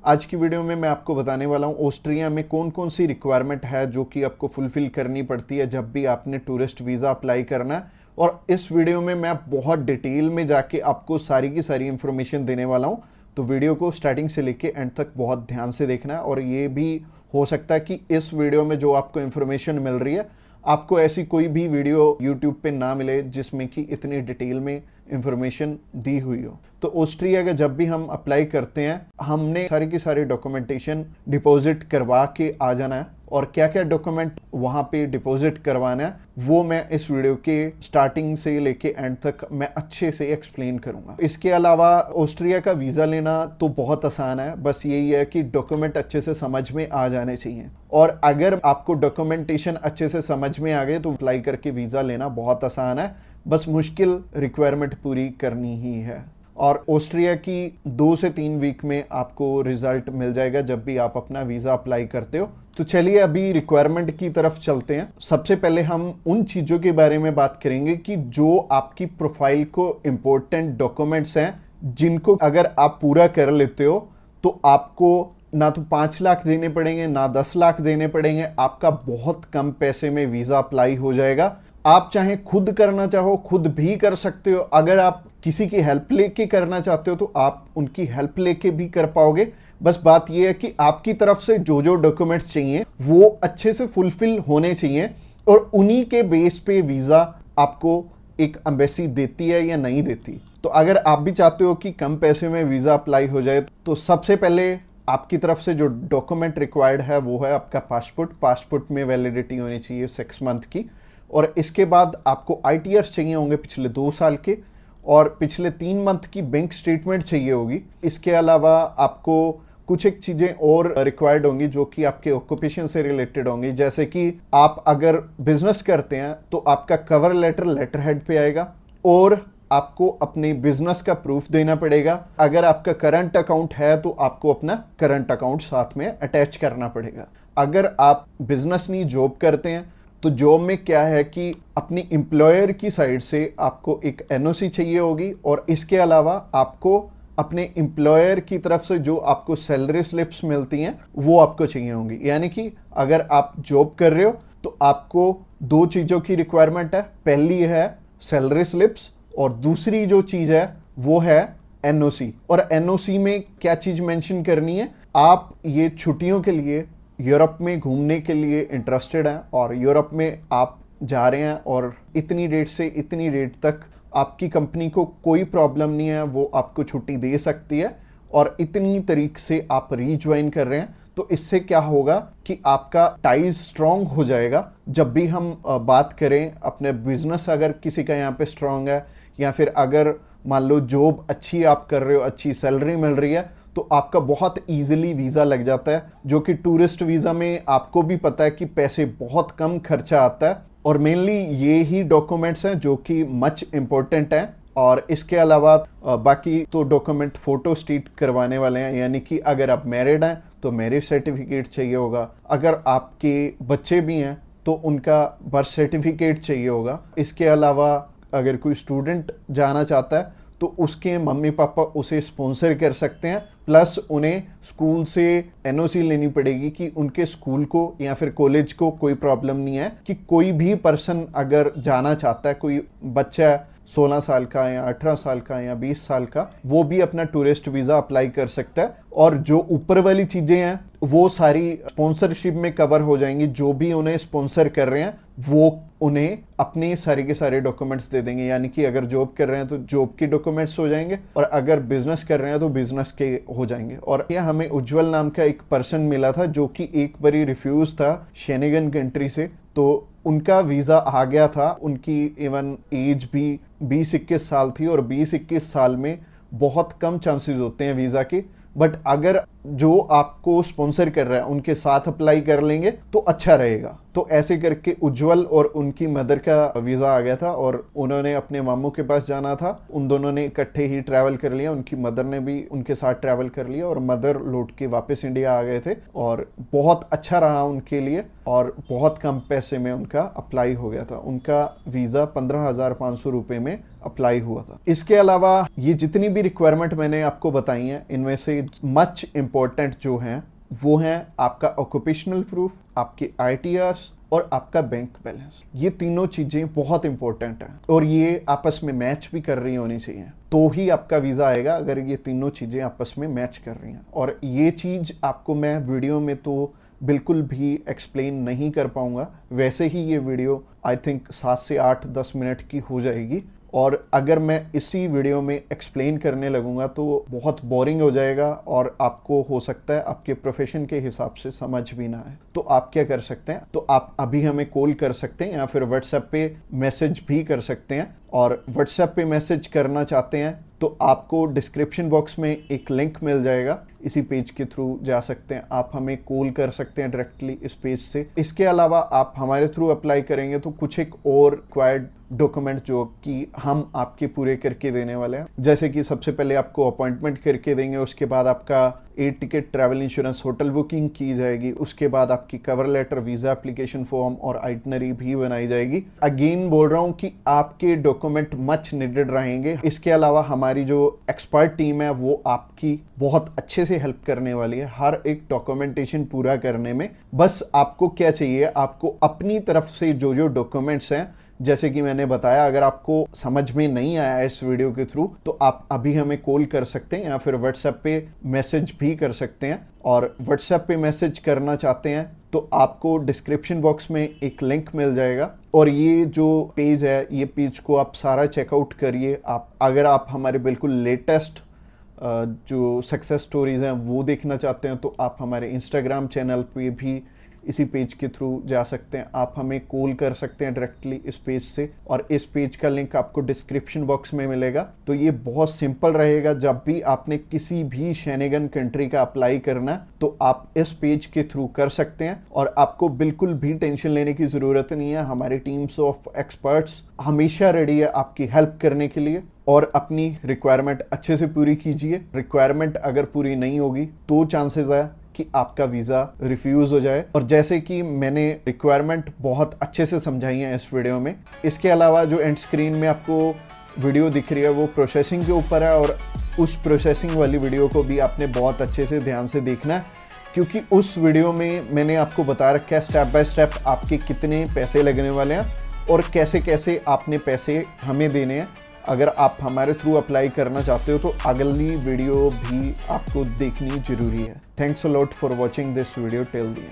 आज की वीडियो में मैं आपको बताने वाला हूँ ऑस्ट्रिया में कौन कौन सी रिक्वायरमेंट है जो कि आपको फुलफिल करनी पड़ती है जब भी आपने टूरिस्ट वीज़ा अप्लाई करना है। और इस वीडियो में मैं बहुत डिटेल में जाके आपको सारी की सारी इंफॉर्मेशन देने वाला हूँ। तो वीडियो को स्टार्टिंग से लेके एंड तक बहुत ध्यान से देखना है। और ये भी हो सकता है कि इस वीडियो में जो आपको इंफॉर्मेशन मिल रही है आपको ऐसी कोई भी वीडियो यूट्यूब पे ना मिले जिसमें कि इतनी डिटेल में इंफॉर्मेशन दी हुई हो। तो ऑस्ट्रिया का जब भी हम अप्लाई करते हैं हमने सारी की सारी डॉक्यूमेंटेशन डिपॉजिट करवा के आ जाना है। और क्या क्या डॉक्यूमेंट वहाँ पे डिपॉजिट करवाना है वो मैं इस वीडियो के स्टार्टिंग से लेके एंड तक मैं अच्छे से एक्सप्लेन करूंगा। इसके अलावा ऑस्ट्रिया का वीज़ा लेना तो बहुत आसान है, बस यही है कि डॉक्यूमेंट अच्छे से समझ में आ जाने चाहिए। और अगर आपको डॉक्यूमेंटेशन अच्छे से समझ में आ गए तो अप्लाई करके वीज़ा लेना बहुत आसान है, बस मुश्किल रिक्वायरमेंट पूरी करनी ही है। और ऑस्ट्रिया की 2 से 3 वीक में आपको रिजल्ट मिल जाएगा जब भी आप अपना वीज़ा अप्लाई करते हो। तो चलिए अभी रिक्वायरमेंट की तरफ चलते हैं। सबसे पहले हम उन चीज़ों के बारे में बात करेंगे कि जो आपकी प्रोफाइल को इम्पोर्टेंट डॉक्यूमेंट्स हैं जिनको अगर आप पूरा कर लेते हो तो आपको ना तो 5 लाख देने पड़ेंगे ना 10 लाख देने पड़ेंगे, आपका बहुत कम पैसे में वीज़ा अप्लाई हो जाएगा। आप चाहे खुद करना चाहो खुद भी कर सकते हो, अगर आप किसी की हेल्प लेके करना चाहते हो तो आप उनकी हेल्प लेके भी कर पाओगे। बस बात यह है कि आपकी तरफ से जो जो डॉक्यूमेंट्स चाहिए वो अच्छे से फुलफिल होने चाहिए और उन्हीं के बेस पे वीज़ा आपको एक एम्बेसी देती है या नहीं देती। तो अगर आप भी चाहते हो कि कम पैसे में वीज़ा अप्लाई हो जाए तो सबसे पहले आपकी तरफ से जो डॉक्यूमेंट रिक्वायर्ड है वो है आपका पासपोर्ट में वैलिडिटी होनी चाहिए 6 मंथ की। और इसके बाद आपको ITRs चाहिए होंगे पिछले 2 साल के, और पिछले 3 मंथ की बैंक स्टेटमेंट चाहिए होगी। इसके अलावा आपको कुछ एक चीज़ें और रिक्वायर्ड होंगी जो कि आपके ऑक्यूपेशन से रिलेटेड होंगी, जैसे कि आप अगर बिजनेस करते हैं तो आपका कवर लेटर हेड पे आएगा और आपको अपने बिजनेस का प्रूफ देना पड़ेगा। अगर आपका करंट अकाउंट है तो आपको अपना करंट अकाउंट साथ में अटैच करना पड़ेगा। अगर आप बिजनेस नहीं जॉब करते हैं तो जॉब में क्या है कि अपनी एम्प्लॉयर की साइड से आपको एक NOC चाहिए होगी और इसके अलावा आपको अपने एम्प्लॉयर की तरफ से जो आपको सैलरी स्लिप्स मिलती हैं वो आपको चाहिए होंगी। यानी कि अगर आप जॉब कर रहे हो तो आपको 2 चीज़ों की रिक्वायरमेंट है, पहली है सैलरी स्लिप्स और दूसरी जो चीज़ है वो है NOC। और NOC में क्या चीज़ मेंशन करनी है, आप ये छुट्टियों के लिए यूरोप में घूमने के लिए इंटरेस्टेड हैं और यूरोप में आप जा रहे हैं और इतनी डेट से इतनी डेट तक आपकी कंपनी को कोई प्रॉब्लम नहीं है, वो आपको छुट्टी दे सकती है और इतनी तारीख से आप रीज्वाइन कर रहे हैं। तो इससे क्या होगा कि आपका टाइज स्ट्रांग हो जाएगा। जब भी हम बात करें अपने बिजनेस अगर किसी का यहाँ पे स्ट्रांग है या फिर अगर मान लो जॉब अच्छी आप कर रहे हो, अच्छी सैलरी मिल रही है, तो आपका बहुत इजीली वीज़ा लग जाता है, जो कि टूरिस्ट वीज़ा में आपको भी पता है कि पैसे बहुत कम खर्चा आता है। और मेनली ये ही डॉक्यूमेंट्स हैं जो कि मच इम्पोर्टेंट हैं। और इसके अलावा बाकी तो डॉक्यूमेंट फोटो स्टेट करवाने वाले हैं, यानी कि अगर आप मैरिड हैं तो मैरिज सर्टिफिकेट चाहिए होगा, अगर आपके बच्चे भी हैं तो उनका बर्थ सर्टिफिकेट चाहिए होगा। इसके अलावा अगर कोई स्टूडेंट जाना चाहता है तो उसके मम्मी पापा उसे स्पॉन्सर कर सकते हैं, प्लस उन्हें स्कूल से NOC लेनी पड़ेगी कि उनके स्कूल को या फिर कॉलेज को कोई प्रॉब्लम नहीं है कि कोई भी पर्सन अगर जाना चाहता है, कोई बच्चा 16 साल का या 18 साल का या 20 साल का, वो भी अपना टूरिस्ट वीज़ा अप्लाई कर सकता है। और जो ऊपर वाली चीज़ें हैं वो सारी स्पॉन्सरशिप में कवर हो जाएंगी। जो भी उन्हें स्पॉन्सर कर रहे हैं वो उन्हें अपने सारे के सारे डॉक्यूमेंट्स दे देंगे, यानी कि अगर जॉब कर रहे हैं तो जॉब के डॉक्यूमेंट्स हो जाएंगे और अगर बिजनेस कर रहे हैं तो बिजनेस के हो जाएंगे। और यह हमें उज्जवल नाम का एक पर्सन मिला था जो कि एक बारी रिफ्यूज था शेनेगन कंट्री से, तो उनका वीज़ा आ गया था। उनकी इवन एज भी 20-21 साल थी और 20-21 साल में बहुत कम चांसेस होते हैं वीज़ा के। बट अगर जो आपको स्पॉन्सर कर रहा है उनके साथ अप्लाई कर लेंगे तो अच्छा रहेगा। तो ऐसे करके उज्जवल और उनकी मदर का वीज़ा आ गया था और उन्होंने अपने मामू के पास जाना था, उन दोनों ने इकट्ठे ही ट्रैवल कर लिया, उनकी मदर ने भी उनके साथ ट्रैवल कर लिया और मदर लौट के वापस इंडिया आ गए थे और बहुत अच्छा रहा उनके लिए और बहुत कम पैसे में उनका अप्लाई हो गया था। उनका वीज़ा 15,500 रुपये में अप्लाई हुआ था। इसके अलावा ये जितनी भी रिक्वायरमेंट मैंने आपको बताई हैं इनमें से मच इम्पोर्टेंट जो हैं वो हैं आपका ऑक्यूपेशनल प्रूफ, आपके ITRs और आपका बैंक बैलेंस। ये तीनों चीज़ें बहुत इंपॉर्टेंट हैं और ये आपस में मैच भी कर रही होनी चाहिए, तो ही आपका वीज़ा आएगा अगर ये तीनों चीज़ें आपस में मैच कर रही हैं। और ये चीज़ आपको मैं वीडियो में तो बिल्कुल भी एक्सप्लेन नहीं कर पाऊंगा, वैसे ही ये वीडियो आई थिंक 7 से 8-10 मिनट की हो जाएगी, और अगर मैं इसी वीडियो में एक्सप्लेन करने लगूंगा तो बहुत बोरिंग हो जाएगा और आपको हो सकता है आपके प्रोफेशन के हिसाब से समझ भी ना आए। तो आप क्या कर सकते हैं, तो आप अभी हमें कॉल कर सकते हैं या फिर व्हाट्सएप पे मैसेज भी कर सकते हैं। और व्हाट्सएप पे मैसेज करना चाहते हैं तो आपको डिस्क्रिप्शन बॉक्स में एक लिंक मिल जाएगा, इसी पेज के थ्रू जा सकते हैं। आप हमें कॉल कर सकते हैं डायरेक्टली इस पेज से। इसके अलावा आप हमारे थ्रू अप्लाई करेंगे तो कुछ एक और रिक्वायर्ड डॉक्यूमेंट जो कि हम आपके पूरे करके देने वाले हैं, जैसे कि सबसे पहले आपको अपॉइंटमेंट करके देंगे, उसके बाद आपका air ticket, travel insurance, hotel booking की जाएगी, उसके बाद आपकी cover letter, visa application form और आइटनरी भी बनाई जाएगी। अगेन बोल रहा हूँ कि आपके डॉक्यूमेंट मच नीडेड रहेंगे। इसके अलावा हमारी जो एक्सपर्ट टीम है वो आपकी बहुत अच्छे से हेल्प करने वाली है हर एक डॉक्यूमेंटेशन पूरा करने में। बस आपको क्या चाहिए, आपको अपनी तरफ से जो जो डॉक्यूमेंट्स हैं, जैसे कि मैंने बताया, अगर आपको समझ में नहीं आया इस वीडियो के थ्रू तो आप अभी हमें कॉल कर सकते हैं या फिर व्हाट्सएप पे मैसेज भी कर सकते हैं। और व्हाट्सएप पे मैसेज करना चाहते हैं तो आपको डिस्क्रिप्शन बॉक्स में एक लिंक मिल जाएगा और ये जो पेज है, ये पेज को आप सारा चेकआउट करिए। अगर आप हमारे बिल्कुल लेटेस्ट जो सक्सेस स्टोरीज हैं वो देखना चाहते हैं तो आप हमारे इंस्टाग्राम चैनल पे भी इसी पेज के थ्रू जा सकते हैं। आप हमें कॉल कर सकते हैं डायरेक्टली इस पेज से, और इस पेज का लिंक आपको डिस्क्रिप्शन बॉक्स में मिलेगा। तो ये बहुत सिंपल रहेगा, जब भी आपने किसी भी शेनेगन कंट्री का अप्लाई करना तो आप इस पेज के थ्रू कर सकते हैं और आपको बिल्कुल भी टेंशन लेने की ज़रूरत नहीं है। हमारी टीम्स ऑफ एक्सपर्ट्स हमेशा रेडी है आपकी हेल्प करने के लिए। और अपनी रिक्वायरमेंट अच्छे से पूरी कीजिए। रिक्वायरमेंट अगर पूरी नहीं होगी तो चांसेस है कि आपका वीज़ा रिफ्यूज़ हो जाए। और जैसे कि मैंने रिक्वायरमेंट बहुत अच्छे से समझाई है इस वीडियो में। इसके अलावा जो एंड स्क्रीन में आपको वीडियो दिख रही है वो प्रोसेसिंग के ऊपर है, और उस प्रोसेसिंग वाली वीडियो को भी आपने बहुत अच्छे से ध्यान से देखना है, क्योंकि उस वीडियो में मैंने आपको बता रखा है स्टेप बाय स्टेप आपके कितने पैसे लगने वाले हैं और कैसे कैसे आपने पैसे हमें देने हैं। अगर आप हमारे थ्रू अप्लाई करना चाहते हो तो अगली वीडियो भी आपको देखनी जरूरी है। Thanks a lot for watching this video till the end.